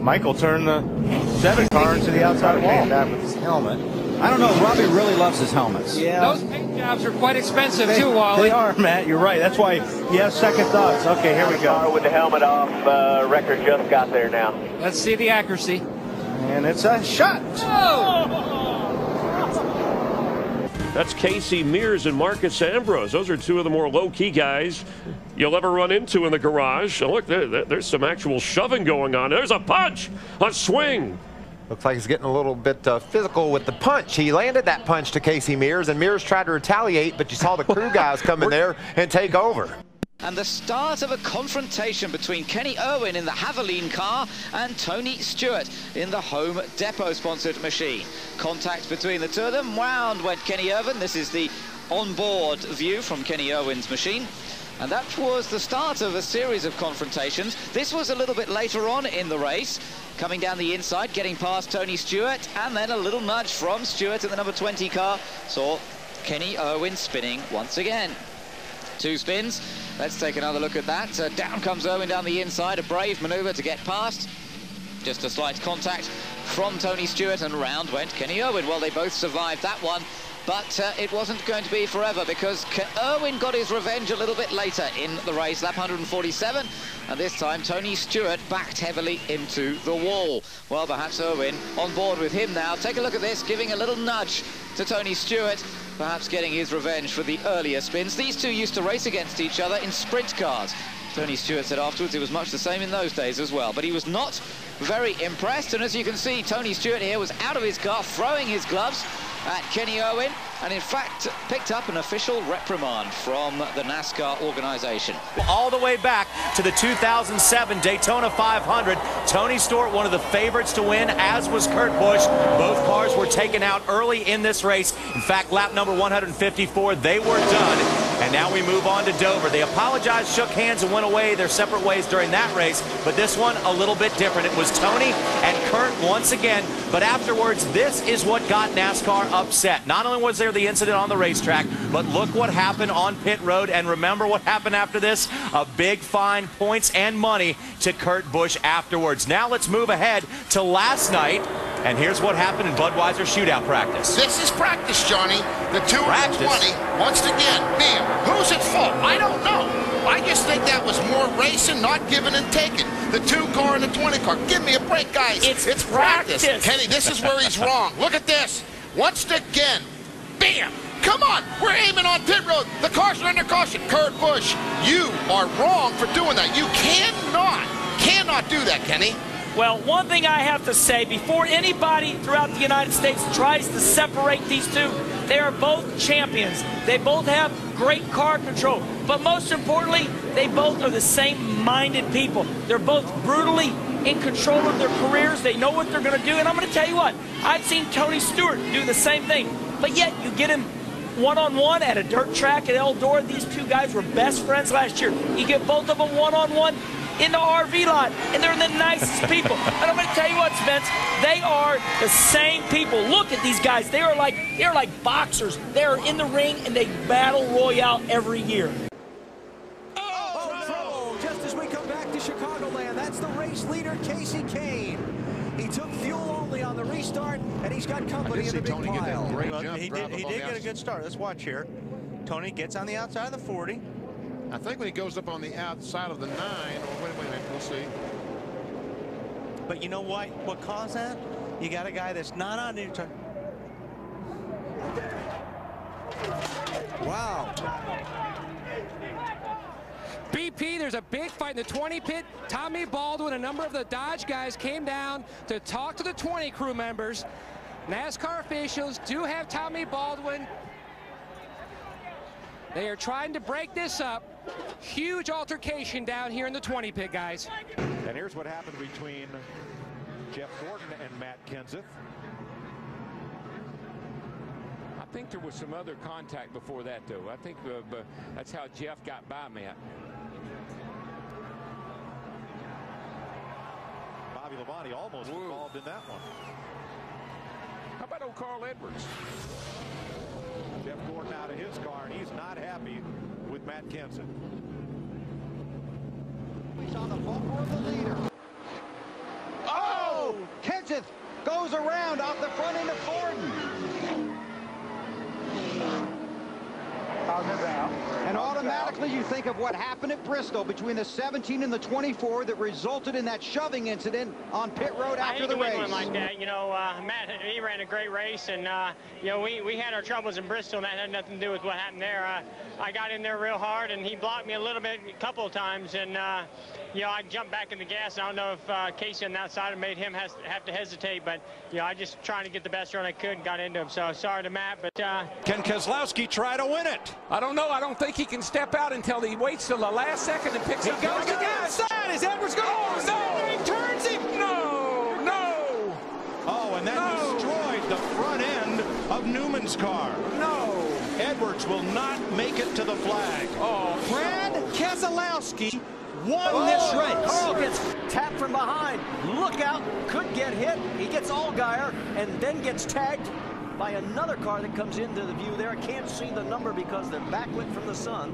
Michael turned the 7 car into the outside wall. Back with his helmet. I don't know. Robbie really loves his helmets. Yeah. Those paint jobs are quite expensive too, Wally. They are, Matt. You're right. That's why he has second thoughts. Okay, here we go. With the helmet off, record just got there now. Let's see the accuracy. And it's a shot. Oh! That's Kasey, Mears, and Marcus Ambrose. Those are two of the more low-key guys you'll ever run into in the garage. Oh, look, there's some actual shoving going on. There's a punch, a swing. Looks like he's getting a little bit physical with the punch. He landed that punch to Kasey Mears, and Mears tried to retaliate, but you saw the crew guys come in there and take over. And the start of a confrontation between Kenny Irwin in the Haviland car and Tony Stewart in the Home Depot-sponsored machine. Contact between the two of them. Round went Kenny Irwin. This is the onboard view from Kenny Irwin's machine. And that was the start of a series of confrontations. This was a little bit later on in the race, coming down the inside, getting past Tony Stewart, and then a little nudge from Stewart in the number 20 car. Saw Kenny Irwin spinning once again. 2 spins. Let's take another look at that. Down comes Irwin down the inside. A brave maneuver to get past. Just a slight contact from Tony Stewart, and round went Kenny Irwin. Well, they both survived that one, but it wasn't going to be forever, because Irwin got his revenge a little bit later in the race, lap 147, and this time Tony Stewart backed heavily into the wall. Well, perhaps Irwin on board with him now. Take a look at this, giving a little nudge to Tony Stewart, perhaps getting his revenge for the earlier spins. These two used to race against each other in sprint cars. Tony Stewart said afterwards it was much the same in those days as well, but he was not very impressed, and as you can see, Tony Stewart here was out of his car throwing his gloves at Kenny Irwin, and in fact picked up an official reprimand from the NASCAR organization. All the way back to the 2007 Daytona 500, Tony Stewart, one of the favorites to win, as was Kurt Busch. Both cars were taken out early in this race. In fact, lap number 154, they were done. And now we move on to Dover. They apologized, shook hands, and went away their separate ways during that race. But this one, a little bit different. It was Tony and Kurt once again. But afterwards, this is what got NASCAR upset. Not only was there the incident on the racetrack, but look what happened on pit road. And remember what happened after this? A big fine, points and money to Kurt Busch afterwards. Now let's move ahead to last night. And here's what happened in Budweiser shootout practice. This is practice, Johnny. The 2 and 20, once again, bam. Who's at fault? I don't know. I just think that was more racing, not giving and taking. The 2 car and the 20 car. Give me a break, guys. It's practice. Kenny, this is where he's wrong. Look at this. Once again, bam. Come on, we're aiming on pit road. The cars are under caution. Kurt Busch, you are wrong for doing that. You cannot do that, Kenny. Well, one thing I have to say, before anybody throughout the United States tries to separate these two, they are both champions. They both have great car control. But most importantly, they both are the same-minded people. They're both brutally in control of their careers. They know what they're going to do. And I'm going to tell you what, I've seen Tony Stewart do the same thing. But yet, you get him one-on-one at a dirt track at Eldora. These two guys were best friends last year. You get both of them one-on-one in the RV lot, and they're the nicest people. And I'm going to tell you what, Spence, they are the same people. Look at these guys. They are like boxers. They are in the ring, and they battle royale every year. Oh, just as we come back to Chicagoland, that's the race leader, Kasey Kahne. He took fuel only on the restart, and he's got company in the big pile. He did get a good start. Let's watch here. Tony gets on the outside of the 40. I think when he goes up on the outside of the 9, or wait a minute, we'll see. But you know what? What caused that? You got a guy that's not on the turn. Wow. BP, there's a big fight in the 20 pit. Tommy Baldwin, a number of the Dodge guys came down to talk to the 20 crew members. NASCAR officials do have Tommy Baldwin. They are trying to break this up. Huge altercation down here in the 20 pit, guys. And here's what happened between Jeff Gordon and Matt Kenseth. I think there was some other contact before that, though. I think that's how Jeff got by Matt. Bobby Labonte almost involved in that one. How about old Carl Edwards? Jeff Gordon out of his car, and he's not happy with Matt Kenseth. He's on the bumper of the leader. Oh! goes around off the front end of Gordon. And automatically you think of what happened at Bristol between the 17 and the 24 that resulted in that shoving incident on pit road after the race. One like that, you know, Matt, he ran a great race, and you know, we had our troubles in Bristol, and that had nothing to do with what happened there. I got in there real hard, and he blocked me a little bit, a couple of times, and you know, I jumped back in the gas. I don't know if Kasey on the outside made him have to hesitate, but you know, I just trying to get the best run I could and got into him. So sorry to Matt, but can Keselowski try to win it? I don't know. I don't think he can step out until he waits till the last second and picks up. He goes to the outside. Is Edwards going? Oh, no! He turns him. No, no. Oh, and that destroyed the front end of Newman's car. No. Edwards will not make it to the flag. Oh, Brad Keselowski won this race. Carl gets tapped from behind. Look out, could get hit. He gets Allgaier and then gets tagged by another car that comes into the view there. I can't see the number because they're backlit from the sun.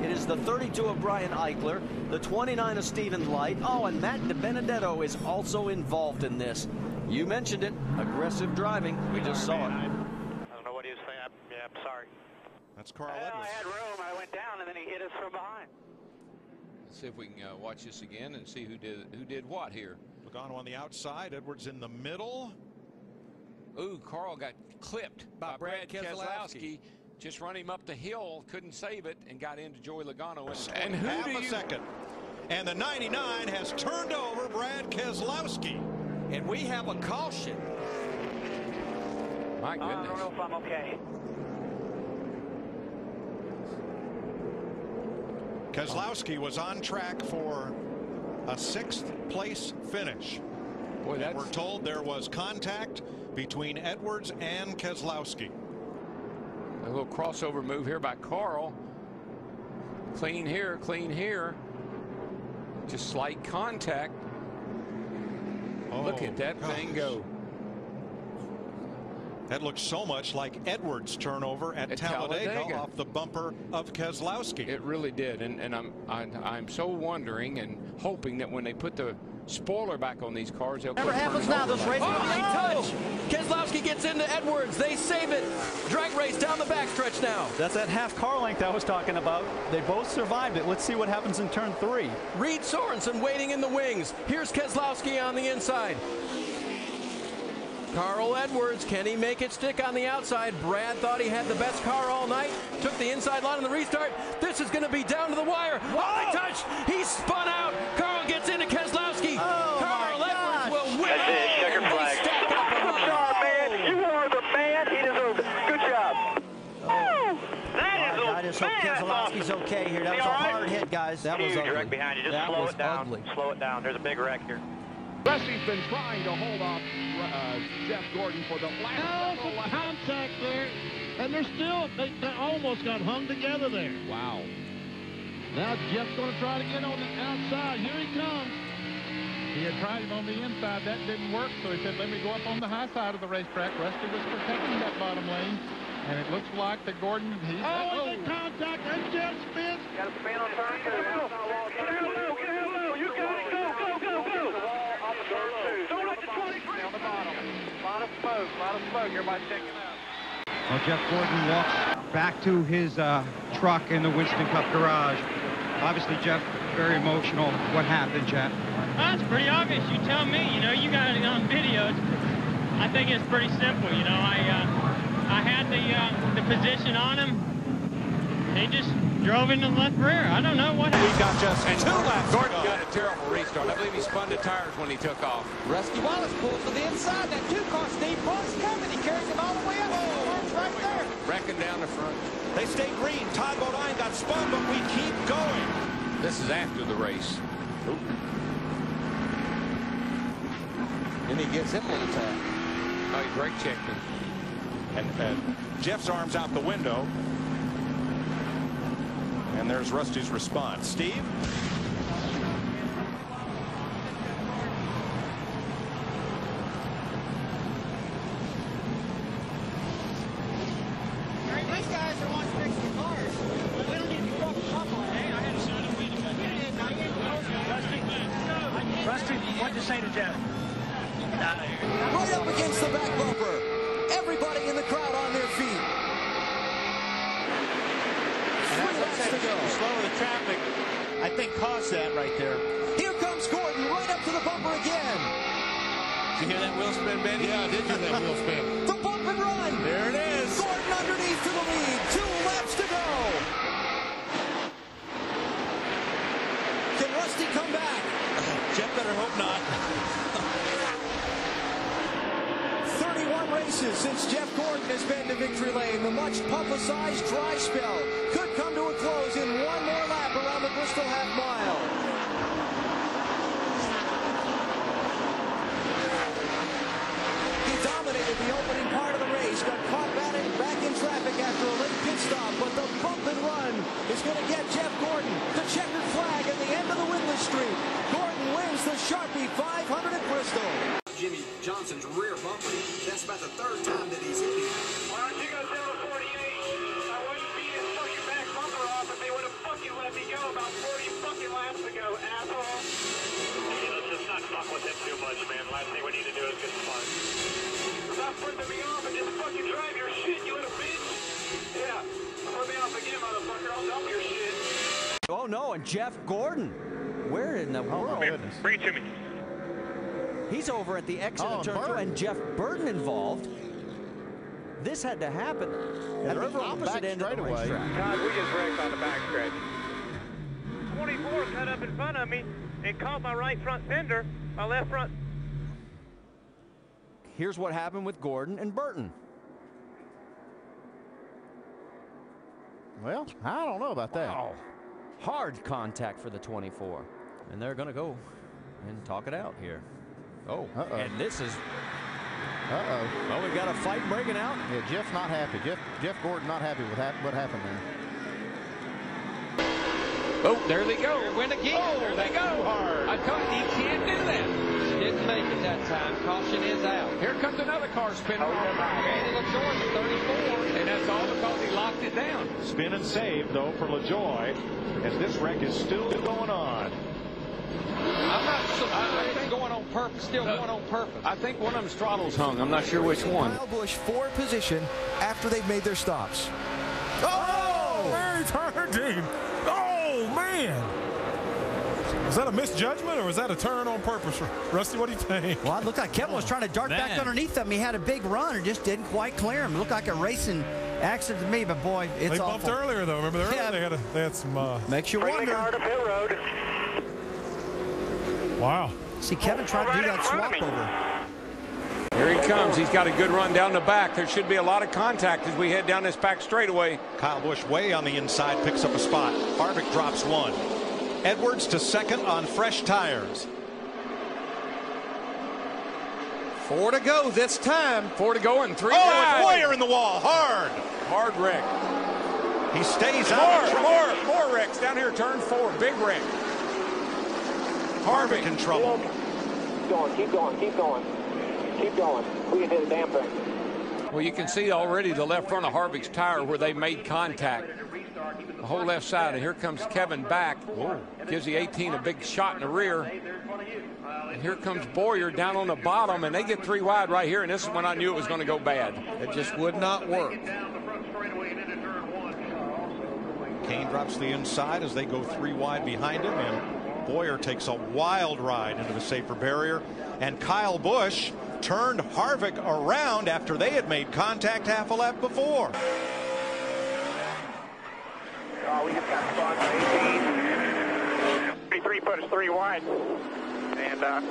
It is the 32 of Brian Eichler, the 29 of Stephen Light. Oh, and Matt DiBenedetto is also involved in this. You mentioned it, aggressive driving. We just saw it. I don't know what he was saying. Yeah, I'm sorry. That's Carl Edwards. I had room. I went down, and then he hit us from behind. Let's see if we can watch this again and see who did what here. Logano on the outside, Edwards in the middle. Ooh, Carl got clipped by Brad Keselowski. Just run him up the hill, couldn't save it, and got into Joey Logano. And who half do a you... second. And the 99 has turned over Brad Keselowski. And we have a caution. My goodness. I don't know if I'm okay. Keselowski was on track for a 6th place finish. Boy, that's... We're told there was contact between Edwards and Keselowski. A little crossover move here by Carl. Clean here, clean here. Just slight contact. Oh, look at that thing go. That looks so much like Edwards' turnover at Talladega off the bumper of Keselowski. It really did, and I'm so wondering and hoping that when they put the spoiler back on these cars, they'll Never happens now this race. Oh, they touch. Keselowski gets into Edwards. They save it. Drag race down the backstretch now. That's that half car length I was talking about. They both survived it. Let's see what happens in turn 3. Reed Sorensen waiting in the wings. Here's Keselowski on the inside. Carl Edwards, can he make it stick on the outside? Brad thought he had the best car all night. Took the inside line on the restart. This is going to be down to the wire. Oh, they touched. He spun out. Carl gets into Keselowski. Oh, Carl Edwards will win. That's it. Checker flag. Good job, man. You are the man. He deserves it. Good job. I just hope Keselowski's okay here. That was a hard hit, guys. That was ugly. Wreck behind you. Just slow it down. Ugly. Slow it down. There's a big wreck here. Rusty's been trying to hold off Jeff Gordon for the last contact there, and they're still, they almost got hung together there. Wow. Now Jeff's going to try to get on the outside. Here he comes. He had tried it on the inside. That didn't work, so he said, let me go up on the high side of the racetrack. Rusty was protecting that bottom lane, and it looks like that Gordon, he's... Oh, and the contact, and Jeff spins. Got a spin on turn. Get him low. You got it. Go. Don't let the 23 on the bottom. A lot of smoke. Everybody checking out. Well, Jeff Gordon walks back to his truck in the Winston Cup garage. Obviously, Jeff, very emotional. What happened, Jeff? That's pretty obvious. You tell me. You know, you got it on video. I think it's pretty simple. You know, I had the position on him. He just drove into the left rear. I don't know what happened. He got just 2 laps. Gordon got a terrible restart. I believe he spun the tires when he took off. Rusty Wallace pulls to the inside. That 2-car Steve Busch coming. He carries him all the way up. Oh, right there. Wrecking down the front. They stayed green. Todd Bodine got spun, but we keep going. This is after the race. Ooh. And he gets him on the tap. Oh, he brake checked him. And Jeff's arms out the window. And there's Rusty's response. Steve? These guys are wanting to fix the cars. We don't need to drop the top on. Hey, I had to show them. Rusty, what'd you say to Jeff? Right up back bumper. Everybody in the crowd on their feet. And that's what I'm saying, the slower the traffic, I think, caused that right there. Here comes Gordon right up to the bumper again. Did you hear that wheel spin, Benny? Yeah, I did hear that wheel spin. The bump and run. There it is. Gordon underneath to the lead. 2 laps to go. Can Rusty come back? Jeff better hope not. 31 races since Jeff Gordon has been to victory lane. The much publicized dry spell could come to a close in one more lap around the Bristol half mile. He dominated the opening part of the race, got caught back in traffic after a late pit stop, but the bump and run is going to get Jeff Gordon the checkered flag at the end of the winless streak. Gordon wins the Sharpie 500 at Bristol. Jimmy Johnson's rear bumper. That's about the 3rd time that he's hit him. Why don't you go down to 48? I wouldn't beat his fucking back bumper off if they would have fucking let me go about 40 fucking laps ago, asshole. Hey, let's just not fuck with him too much, man. Last thing we need to do is get fun. Stop putting me off and just fucking drive your shit, you little bitch. Yeah, put me off again, motherfucker. I'll dump your shit. Oh no, and Jeff Gordon. Where in the world? Bring it to me. He's over at the exit of turn 2, and Jeff Burton involved. This had to happen at the opposite end of the racetrack. God, we just wrecked on the backstretch. 24 cut up in front of me and caught my right front fender, my left front. Here's what happened with Gordon and Burton. Well, I don't know about that. Wow. Hard contact for the 24. And they're going to go and talk it out here. Oh, and this is... Well, we've got a fight breaking out. Yeah, Jeff's not happy. Jeff Gordon not happy with what happened there. Oh, there they go. Win again. Oh, there they go. I told you, he can't do that. Didn't make it that time. Caution is out. Here comes another car spinning. Randy LaJoy, 34. And that's all because he locked it down. Spin and save, though, for LaJoy, as this wreck is still going on. I'm not sure. I think going on purpose, still going on purpose. I think one of them's throttles hung. I'm not sure which one. Kyle Busch for position after they've made their stops. Oh! Very turned him. Oh, man. Was that a misjudgment or was that a turn on purpose? Rusty, what do you think? Well, it looked like Kevin was trying to dart back underneath them. He had a big run and just didn't quite clear him. It looked like a racing accident to me, but boy, it's They bumped awful. earlier, though. Remember, they had some... Makes you wonder. Bring the car to pit road. Wow. See, Kevin tried to do that swap over. Here he comes. He's got a good run down the back. There should be a lot of contact as we head down this back straightaway. Kyle Busch way on the inside picks up a spot. Harvick drops 1. Edwards to 2nd on fresh tires. 4 to go this time. 4 to go and 3 Oh, wide. it's Bowyer in the wall. Hard wreck. He stays out. More wrecks down here. Turn 4. Big wreck. Harvick in trouble. Keep going. We can hit the damn thing. Well, you can see already the left front of Harvick's tire where they made contact. The whole left side. And here comes Kevin back. Whoa. Gives the 18 a big shot in the rear. And here comes Bowyer down on the bottom, and they get 3 wide right here, and this is when I knew it was going to go bad. It just would not work. Kahne drops the inside as they go 3 wide behind him, and Bowyer takes a wild ride into the safer barrier, and Kyle Busch turned Harvick around after they had made contact half a lap before. Oh, we just got spun. 18. 3 us 3 wide. And then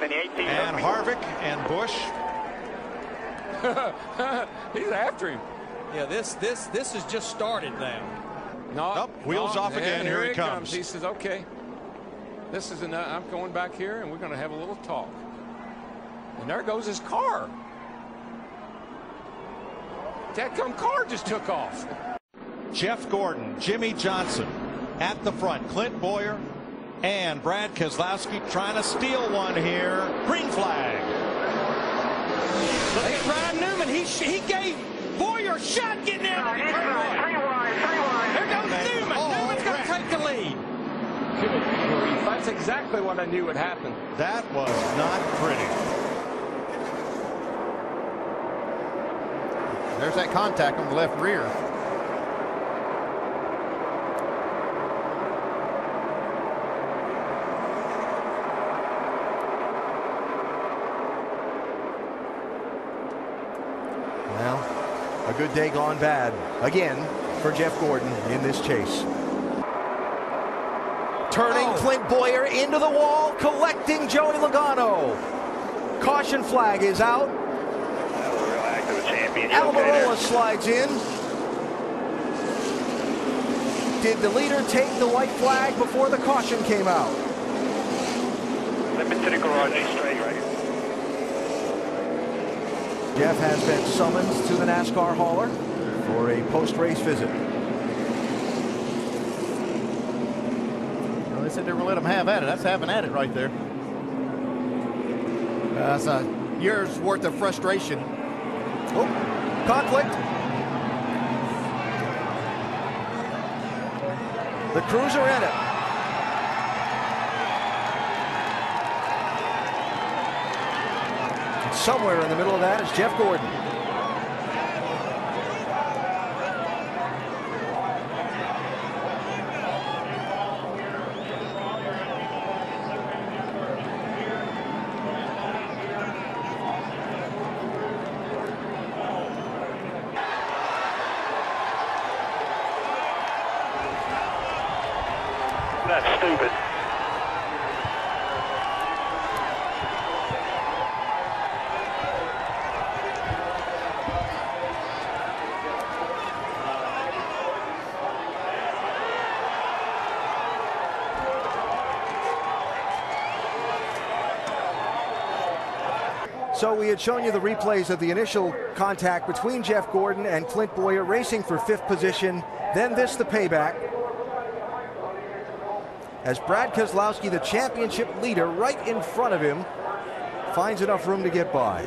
the 18. And Harvick and Busch. He's after him. Yeah, this has just started now. No, wheels off again. Here he comes. He says, okay, this is enough. I'm going back here, and we're going to have a little talk. And there goes his car. That car just took off. Jeff Gordon, Jimmy Johnson at the front. Clint Bowyer and Brad Keselowski trying to steal one here. Green flag. Look at Ryan Newman. He gave Bowyer a shot getting out. There goes Newman. Newman's going to take the lead. That's exactly what I knew would happen. That was not pretty. There's that contact on the left rear. Well, a good day gone bad again for Jeff Gordon in this chase. Turning Clint Bowyer into the wall, collecting Joey Logano. Caution flag is out. Almirola slides in. Did the leader take the white flag before the caution came out? Step into the garage straight right here. Jeff has been summoned to the NASCAR hauler for a post-race visit. Well, they said they were going to let him have at it. That's having at it right there. That's a year's worth of frustration. Oh, conflict. The crews are in it. Somewhere in the middle of that is Jeff Gordon. That's stupid. So we had shown you the replays of the initial contact between Jeff Gordon and Clint Bowyer racing for 5th position. Then this, the payback, as Brad Keselowski, the championship leader, right in front of him, finds enough room to get by.